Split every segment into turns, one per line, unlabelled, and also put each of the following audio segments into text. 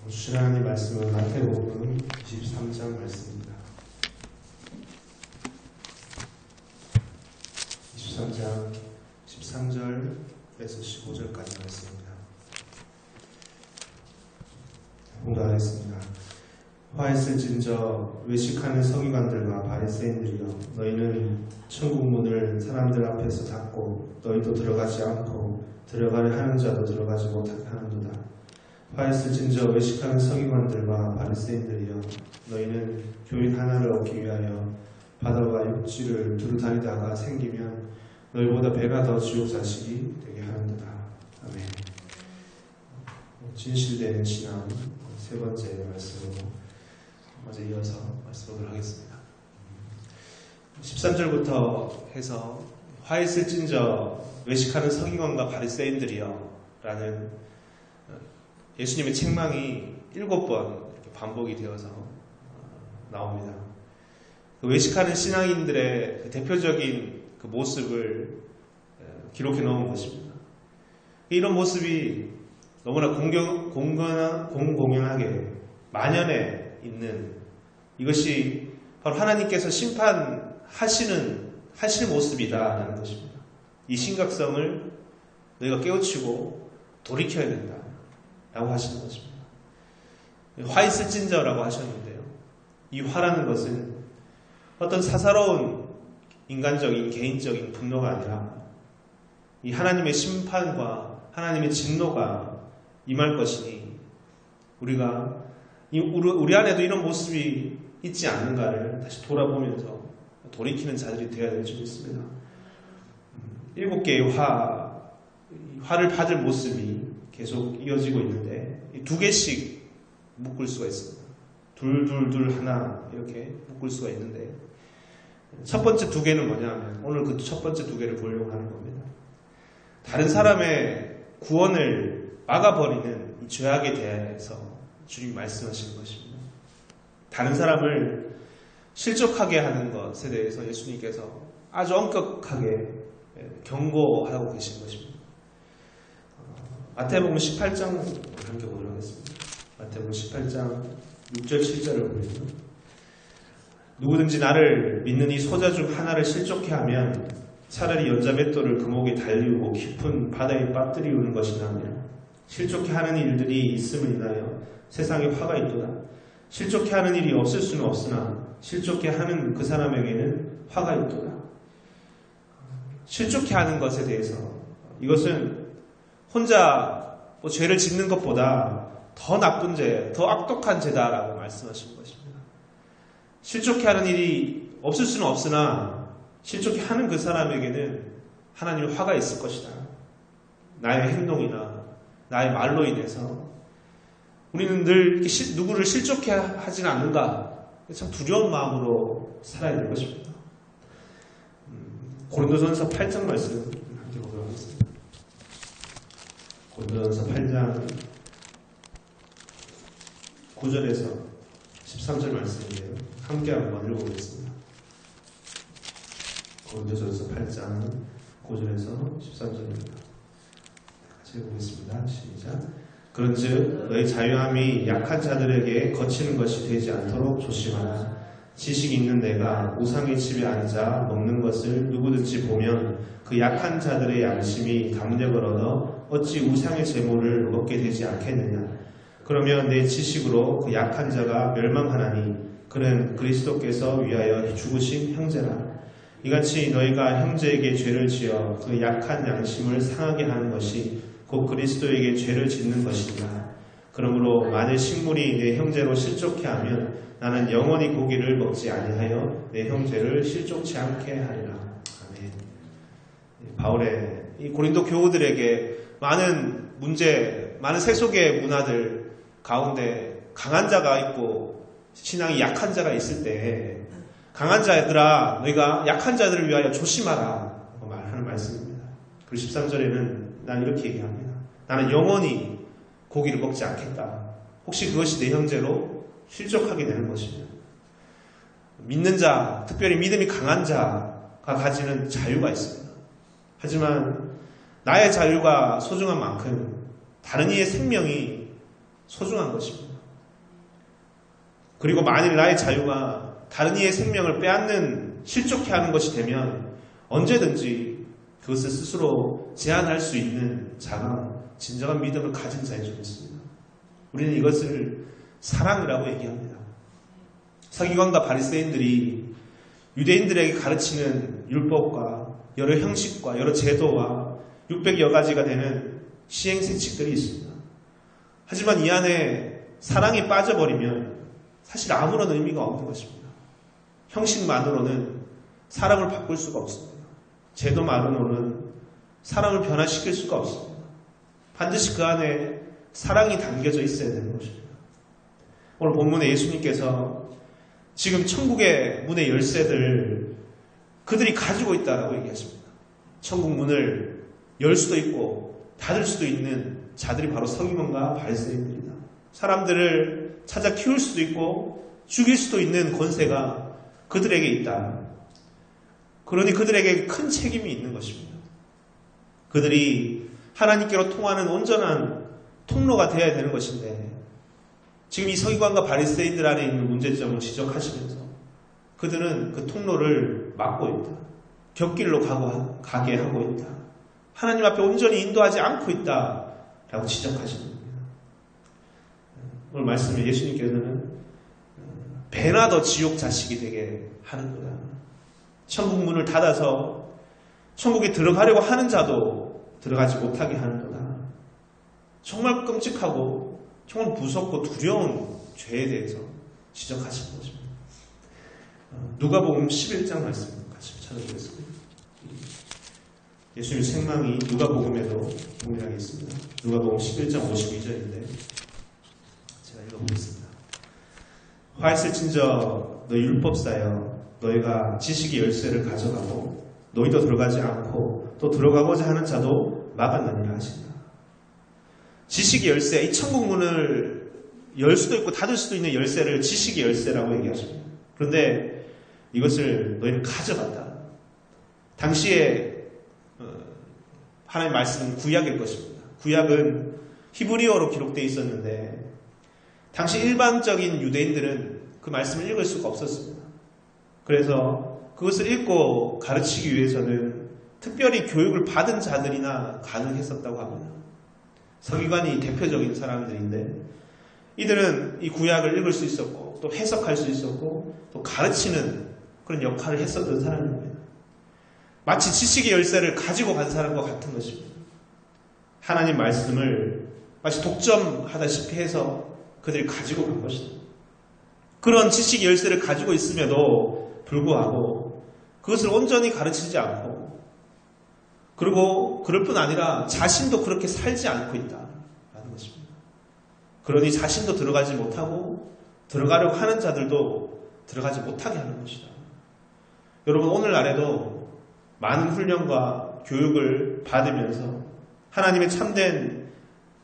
주신 하나님 말씀은 마태복음 23장 말씀입니다. 23장 13절에서 15절까지 말씀입니다. 봉독하겠습니다. 화했을진저 외식하는 서기관들과 바리새인들이여, 너희는 천국 문을 사람들 앞에서 닫고 너희도 들어가지 않고 들어가려 하는 자도 들어가지 못하게 하는도다. 화했을진저 외식하는 서기관들과 바리새인들이여, 너희는 교인 하나를 얻기 위하여 바다와 육지를 두루 다니다가 생기면 너희보다 배가 더 지옥 자식이 되게 하는도다. 아멘. 진실된 신앙 세 번째 말씀으로 어제 이어서 말씀하도록 하겠습니다. 13절부터 해서 화했을진저 외식하는 서기관과 바리새인들이여 라는 예수님의 책망이 7번 반복이 되어서 나옵니다. 그 외식하는 신앙인들의 그 대표적인 그 모습을 기록해 놓은 것입니다. 이런 모습이 너무나 공공연하게 만연해 있는, 이것이 바로 하나님께서 심판하실 모습이다라는 것입니다. 이 심각성을 너희가 깨우치고 돌이켜야 된다 라고 하시는 것입니다. 화있을진저라고 하셨는데요, 이 화라는 것은 어떤 사사로운 인간적인 개인적인 분노가 아니라 이 하나님의 심판과 하나님의 진노가 임할 것이니 우리 안에도 이런 모습이 있지 않는가를 다시 돌아보면서 돌이키는 자들이 되어야 될 줄 믿습니다. 7개의 화를 받을 모습이 계속 이어지고 있는데 2개씩 묶을 수가 있습니다. 둘 하나 이렇게 묶을 수가 있는데, 첫 번째 2개는 뭐냐면 오늘 그 첫 번째 2개를 보려고 하는 겁니다. 다른 사람의 구원을 막아버리는 이 죄악에 대해서 주님이 말씀하시는 것입니다. 다른 사람을 실족하게 하는 것에 대해서 예수님께서 아주 엄격하게 경고하고 계신 것입니다. 마태복음 18장 함께 보도록 하겠습니다. 마태복음 18장 6절 7절을 보면, 누구든지 나를 믿는 이 소자 중 하나를 실족해 하면 차라리 연자맷돌을 그 목에 달리우고 깊은 바다에 빠뜨리우는 것이나 하며, 실족해 하는 일들이 있음을 인하여 세상에 화가 있도다. 실족해 하는 일이 없을 수는 없으나 실족해 하는 그 사람에게는 화가 있도다. 실족해 하는 것에 대해서, 이것은 혼자 죄를 짓는 것보다 더 나쁜 죄, 더 악독한 죄다라고 말씀하시는 것입니다. 실족해 하는 일이 없을 수는 없으나 실족해 하는 그 사람에게는 하나님의 화가 있을 것이다. 나의 행동이나 나의 말로 인해서 우리는 늘 누구를 실족해 하진 않는가, 참 두려운 마음으로 살아야 될 것입니다. 고린도전서 8장 말씀 함께 보도록 하겠습니다. 고린도전서 8장 9절에서 13절 말씀인데요, 함께 한번 읽어보겠습니다. 고린도전서 8장 9절에서 13절입니다. 같이 읽어보겠습니다. 시작. 그런즉 너희 자유함이 약한 자들에게 거치는 것이 되지 않도록 조심하라. 지식이 있는 내가 우상의 집에 앉아 먹는 것을 누구든지 보면 그 약한 자들의 양심이 담력을 얻어 어찌 우상의 제물을 먹게 되지 않겠느냐. 그러면 내 지식으로 그 약한 자가 멸망하나니 그는 그리스도께서 위하여 죽으신 형제라. 이같이 너희가 형제에게 죄를 지어 그 약한 양심을 상하게 하는 것이 곧 그리스도에게 죄를 짓는 것이니라. 그러므로 만일 식물이 내 형제로 실족해 하면 나는 영원히 고기를 먹지 아니하여 내 형제를 실족치 않게 하리라. 아멘. 바울의 이 고린도 교우들에게 많은 세속의 문화들 가운데 강한 자가 있고 신앙이 약한 자가 있을 때, 강한 자들아 너희가 약한 자들을 위하여 조심하라 말하는 말씀입니다. 그리고 13절에는 난 이렇게 얘기합니다. 나는 영원히 고기를 먹지 않겠다. 혹시 그것이 내 형제로 실족하게 되는 것이면, 믿는 자, 특별히 믿음이 강한 자가 가지는 자유가 있습니다. 하지만 나의 자유가 소중한 만큼 다른 이의 생명이 소중한 것입니다. 그리고 만일 나의 자유가 다른 이의 생명을 빼앗는 실족해 하는 것이 되면 언제든지 그것을 스스로 제한할 수 있는 자가 진정한 믿음을 가진 자인 줄 믿습니다. 우리는 이것을 사랑이라고 얘기합니다. 서기관과 바리새인들이 유대인들에게 가르치는 율법과 여러 형식과 여러 제도와 600여 가지가 되는 시행세칙들이 있습니다. 하지만 이 안에 사랑이 빠져버리면 사실 아무런 의미가 없는 것입니다. 형식만으로는 사람을 바꿀 수가 없습니다. 제도만으로는 사람을 변화시킬 수가 없습니다. 반드시 그 안에 사랑이 담겨져 있어야 되는 것입니다. 오늘 본문에 예수님께서 지금 천국의 문의 열쇠들 그들이 가지고 있다라고 얘기하십니다. 천국 문을 열 수도 있고 닫을 수도 있는 자들이 바로 서기관과 바리새인들이다. 사람들을 찾아 키울 수도 있고 죽일 수도 있는 권세가 그들에게 있다. 그러니 그들에게 큰 책임이 있는 것입니다. 그들이 하나님께로 통하는 온전한 통로가 되어야 되는 것인데 지금 이 서기관과 바리새인들 안에 있는 문제점을 지적하시면서 그들은 그 통로를 막고 있다. 곁길로 가게 하고 있다. 하나님 앞에 온전히 인도하지 않고 있다. 라고 지적하시는 겁니다. 오늘 말씀에 예수님께서는 배나 더 지옥 자식이 되게 하는 거다. 천국 문을 닫아서 천국에 들어가려고 하는 자도 들어가지 못하게 하는 거다. 정말 끔찍하고 정말 무섭고 두려운 죄에 대해서 지적하시는 것입니다. 누가복음 11장 말씀 같이 찾아보겠습니다. 예수님의 책망이 누가복음에도 동일하게 있습니다. 누가복음 11장 52절인데 제가 읽어보겠습니다. 화했을진저 너 율법사여 너희가 지식의 열쇠를 가져가고 너희도 들어가지 않고 또 들어가고자 하는 자도 막았느니라 하시니라. 지식의 열쇠, 이 천국 문을 열 수도 있고 닫을 수도 있는 열쇠를 지식의 열쇠라고 얘기하십니다. 그런데 이것을 너희는 가져갔다. 당시에 하나님의 말씀은 구약일 것입니다. 구약은 히브리어로 기록되어 있었는데 당시 일반적인 유대인들은 그 말씀을 읽을 수가 없었습니다. 그래서 그것을 읽고 가르치기 위해서는 특별히 교육을 받은 자들이나 가능했었다고 합니다. 서기관이 대표적인 사람들인데 이들은 이 구약을 읽을 수 있었고 또 해석할 수 있었고 또 가르치는 그런 역할을 했었던 사람입니다. 마치 지식의 열쇠를 가지고 간 사람과 같은 것입니다. 하나님 말씀을 마치 독점하다시피 해서 그들이 가지고 간 것입니다. 그런 지식의 열쇠를 가지고 있음에도 불구하고 그것을 온전히 가르치지 않고 그리고 그럴 뿐 아니라 자신도 그렇게 살지 않고 있다라는 것입니다. 그러니 자신도 들어가지 못하고 들어가려고 하는 자들도 들어가지 못하게 하는 것이다. 여러분 오늘날에도 많은 훈련과 교육을 받으면서 하나님의 참된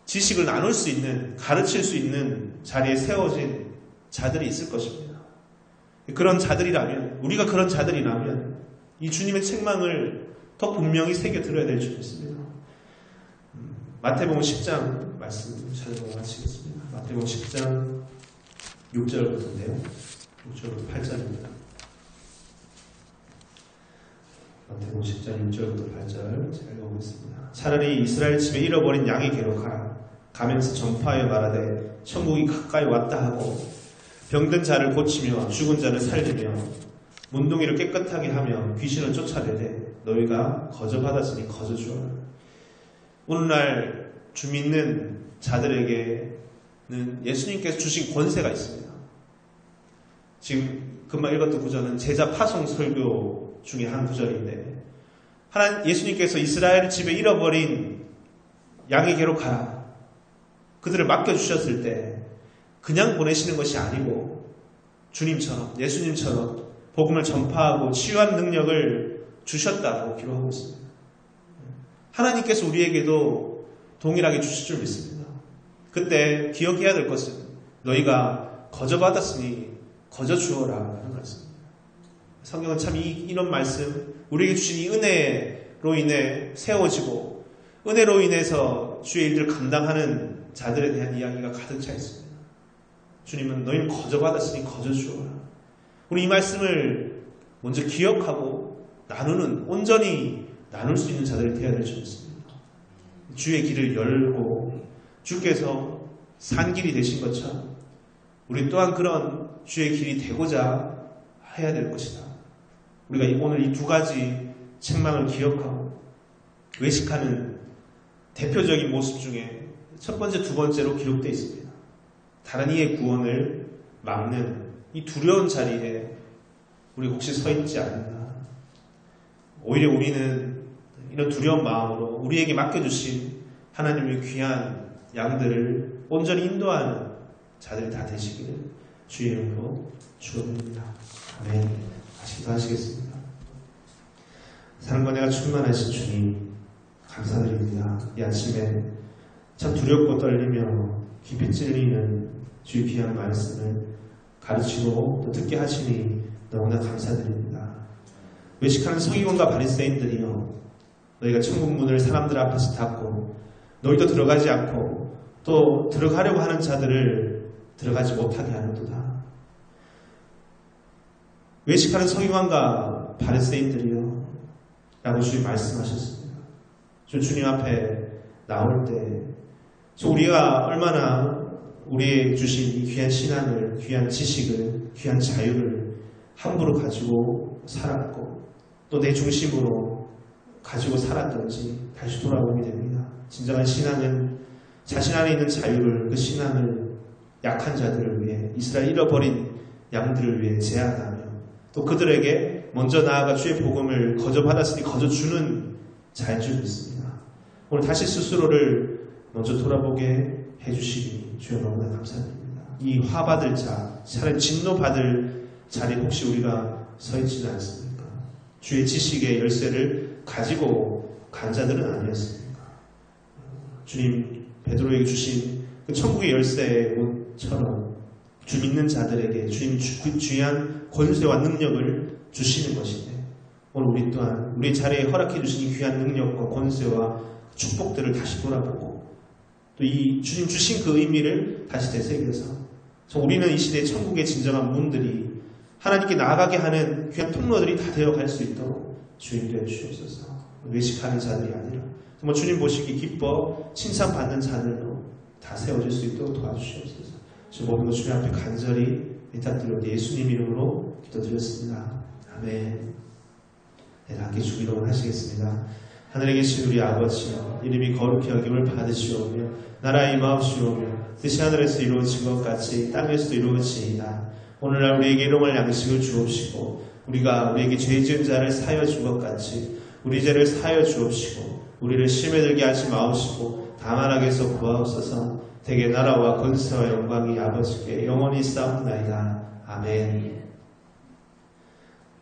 지식을 나눌 수 있는, 가르칠 수 있는 자리에 세워진 자들이 있을 것입니다. 그런 자들이라면, 우리가 그런 자들이라면 이 주님의 책망을 더 분명히 새겨들어야 될 줄 믿습니다. 마태복음 10장 말씀 찾아보고 마치겠습니다. 마태복음 10장 6절부터인데요. 6절부터 8절입니다. 마태복음 10장 6절부터 8절 제가 읽어보겠습니다. 차라리 이스라엘 집에 잃어버린 양에게로 가라. 가면서 전파하여 말하되 천국이 가까이 왔다 하고 병든 자를 고치며 죽은 자를 살리며 문둥이를 깨끗하게 하며 귀신을 쫓아내되 너희가 거저 받았으니 거저 주어라. 오늘날 주 믿는 자들에게는 예수님께서 주신 권세가 있습니다. 지금 금방 읽었던 구절은 제자 파송 설교 중에 한 구절인데 예수님께서 이스라엘 집에 잃어버린 양에게로 가라. 그들을 맡겨주셨을 때 그냥 보내시는 것이 아니고 주님처럼 예수님처럼 복음을 전파하고 치유한 능력을 주셨다고 기록하고 있습니다. 하나님께서 우리에게도 동일하게 주실 줄 믿습니다. 그때 기억해야 될 것은 너희가 거저 받았으니 거저 주어라 하는 말씀입니다. 성경은 참 이런 말씀, 우리에게 주신 이 은혜로 인해 세워지고 은혜로 인해서 주의 일들을 감당하는 자들에 대한 이야기가 가득 차 있습니다. 주님은 너희는 거저받았으니 거저 주어라. 우리 이 말씀을 먼저 기억하고 나누는, 온전히 나눌 수 있는 자들이 되어야 될 줄 믿습니다. 주의 길을 열고 주께서 산 길이 되신 것처럼 우리 또한 그런 주의 길이 되고자 해야 될 것이다. 우리가 오늘 이 두 가지 책망을 기억하고 외식하는 대표적인 모습 중에 첫 번째, 두 번째로 기록되어 있습니다. 다른 이의 구원을 막는 이 두려운 자리에 우리 혹시 서 있지 않나. 오히려 우리는 이런 두려운 마음으로 우리에게 맡겨주신 하나님의 귀한 양들을 온전히 인도하는 자들이 다 되시기를 주의 이름으로 축원드립니다. 아멘. 다시 기도하시겠습니다. 사랑과 내가 충만하신 주님 감사드립니다. 이 아침에 참 두렵고 떨리며 깊이 찔리는 주의 귀한 말씀을 가르치고 또 듣게 하시니 너무나 감사드립니다. 외식하는 서기관과 바리새인들이여, 너희가 천국 문을 사람들 앞에서 닫고 너희도 들어가지 않고 또 들어가려고 하는 자들을 들어가지 못하게 하는도다. 외식하는 서기관과 바리새인들이여 라고 주님 말씀하셨습니다. 주님 앞에 나올 때 우리가 얼마나 우리에게 주신 이 귀한 신앙을, 귀한 지식을, 귀한 자유를 함부로 가지고 살았고 또 내 중심으로 가지고 살았던지 다시 돌아보게 됩니다. 진정한 신앙은 자신 안에 있는 자유를, 그 신앙을 약한 자들을 위해, 이스라엘 잃어버린 양들을 위해 제한하며 또 그들에게 먼저 나아가 주의 복음을 거저 받았으니 거저 주는 자인 줄 믿습니다. 오늘 다시 스스로를 먼저 돌아보게 해주시니 주여 너무나 감사드립니다. 이 화받을 자, 차라리 진노받을 자리에 혹시 우리가 서 있지는 않습니까? 주의 지식의 열쇠를 가지고 간 자들은 아니었습니까? 주님 베드로에게 주신 그 천국의 열쇠의 옷처럼 주 믿는 자들에게 주님 귀한 권세와 능력을 주시는 것인데, 오늘 우리 또한 우리 자리에 허락해 주신 귀한 능력과 권세와 축복들을 다시 돌아보고 또 이 주님 주신 그 의미를 다시 되새겨서 우리는 이 시대의 천국의 진정한 문들이 하나님께 나아가게 하는 귀한 통로들이 다 되어갈 수 있도록 주님 되어 주시옵소서. 외식하는 자들이 아니라 정말 주님 보시기 기뻐 칭찬받는 자들로 다 세워질 수 있도록 도와주시옵소서. 주 모든 것 주님 앞에 간절히 부탁드려 예수님 이름으로 기도드렸습니다. 아멘. 네, 함께 주기도문 하시겠습니다. 하늘에 계신 우리 아버지여, 이름이 거룩히 여김을 받으시오며 나라의 임하옵시오며 뜻이 하늘에서 이루어진 것 같이 땅에서도 이루어지이다. 오늘날 우리에게 일용할 양식을 주옵시고 우리가 우리에게 죄 지은 자를 사하여 준 것 같이 우리 죄를 사하여 주옵시고 우리를 시험에 들게 하지 마옵시고 다만 악에서 구하옵소서. 대개 나라와 권세와 영광이 아버지께 영원히 싸움나이다. 아멘.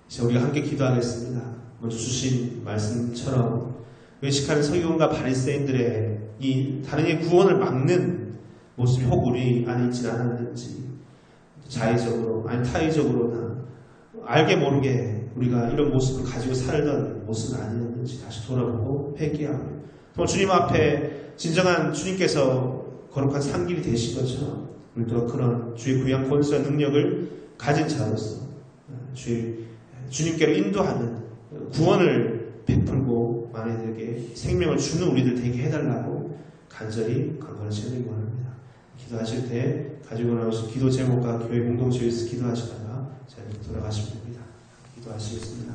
이제 우리가 함께 기도하겠습니다. 먼저 주신 말씀처럼 외식하는 서기관과 바리새인들의 이 다른 이의 구원을 막는 모습이 혹 우리 안에 있지 않았는지, 자의적으로 아니 타의적으로나 알게 모르게 우리가 이런 모습을 가지고 살던 모습은 아니었는지 다시 돌아보고 회개하며 정말 주님 앞에 진정한 주님께서 거룩한 산길이 되신 것처럼 우리도 그런 주의 구양 권세와 능력을 가진 자로서 주님께로 인도하는 구원을 베풀고 만인에게 생명을 주는 우리들 되게 해달라고 간절히 간구하시길 원합니다. 기도하실 때 가지고 나오신 기도 제목과 교회 공동체에서 기도하시다가 저희는 돌아가시면 됩니다. 기도하시겠습니다.